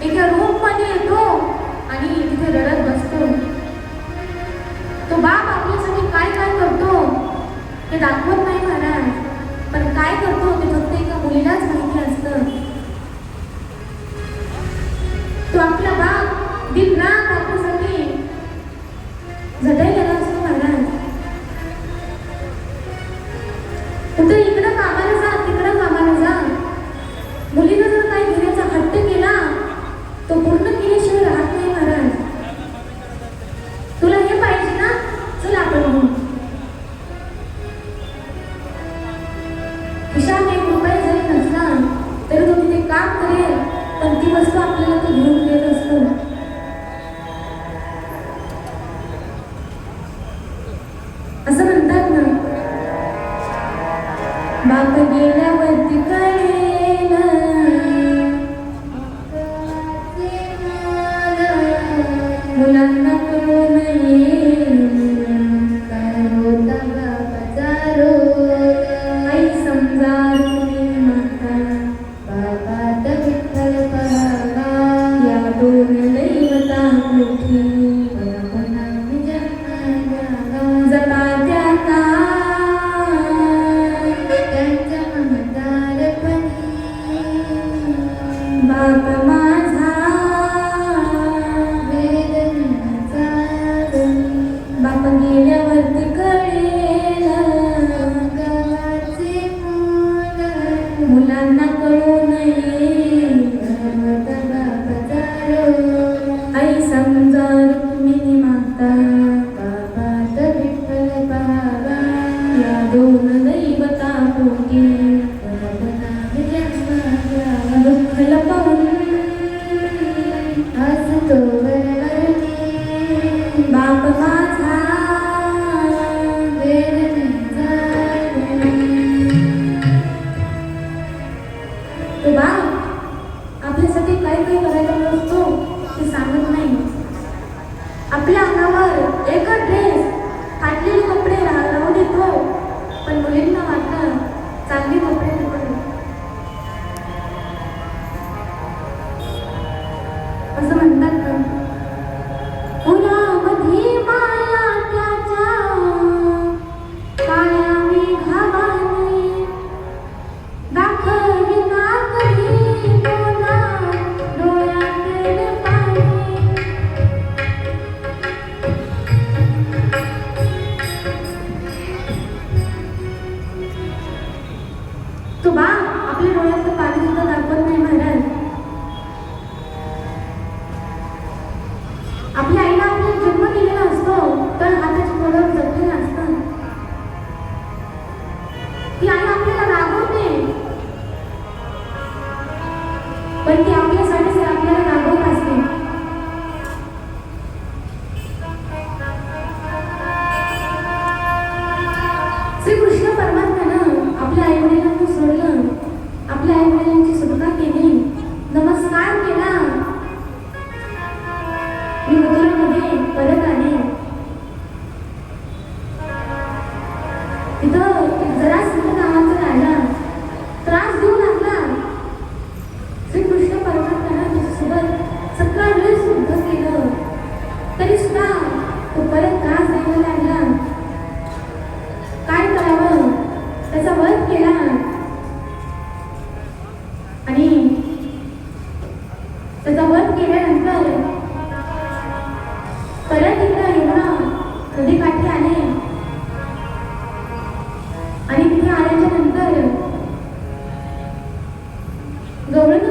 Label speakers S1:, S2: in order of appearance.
S1: एका रूम मध्ये येतो आणि तिथे रडत बसतो. तो बाप आपल्यासाठी काय काय करतो हे दाखवत नाही महाराज, पण काय करतो ते फक्त एका मुलीलाच माहिती असतं. तो आपला बाप दिन रात आपल्यासाठी झटायला असतो महाराज. कुठे इकडं कामाला जा तिकडं कामाला जा, मुलीनं जर काही घेण्याचा हट्ट केला तो पूर्ण केल्याशिवाय राहत नाही महाराज. तुला हे पाहिजे ना, चल आपण घेऊ. खिशात 1 रुपया जरी नसला तरी तो तिथे काम करेल, पण ती वस्तू आपल्याला तो घेऊन देत असतो. असं म्हणतात ना, बाप गेल्यावरती कळेल मुलांना कळू नये काय होता बापाचा रोग. आई समजावून माता बापात विठ्ठल पहावा, या 2 दैवता मोठी जपा त्याचा त्यांच्या ममतारपणी. बाप माझा वेदनेचा गणी, बाप गेल्यावरती कळेल गावाचे मोल. मुलांना कळू नये बापाचा रोग. आई समजा रुक्मिणी माता बापात विठ्ठल पहावा, या 2 दैवता पोटी दुःख लपवून हसतो वरवरती. बाप माझा वेदनेचा गणी. तो बाप आपल्यासाठी काय काय करायला नसतो ते सांगत नाही. आपल्या अंगावर एकच ड्रेस, फाटलेले कपडे राहू देतो, पण मुलींना वाटतं चांगले कपडे नको. असं म्हणतात ना, उन्हामध्ये माया त्याच्या काळ्या मेघावानी, दाखवी ना कधी कोणा डोळ्यातले पाणी. तो बाप आपल्या डोळ्यातलं पाणी सुद्धा दाखवत नाही महाराज. आपल्या आईला आपल्याला जन्म दिलेला असतो तर हाताची पोळं जगलेलं असतं. ती आई आपल्याला रागवते, पण ती आपल्यासाठी आपल्याला रागवत असते. श्रीकृष्ण परमात्म्यानं आपल्या आईवडिलांना सोडलं, आपल्या आईवडिलांची सुटका केली, नमस्कार केला, मी मथुरामध्ये परत आले. तिथं जरासंध नावाचा राजा त्रास देऊ लागला. श्रीकृष्ण परमात्म्यानं त्याच्यासोबत सगळा वेळ सुद्धा केलं, तरी सुद्धा तो परत त्रास द्यायला लागला. काय करावं, त्याचा वध केला आणि त्याचा वध केल्यानंतर परत इकडे यमुना नदीकाठी आले आणि तिथे आल्याच्या नंतर गवळण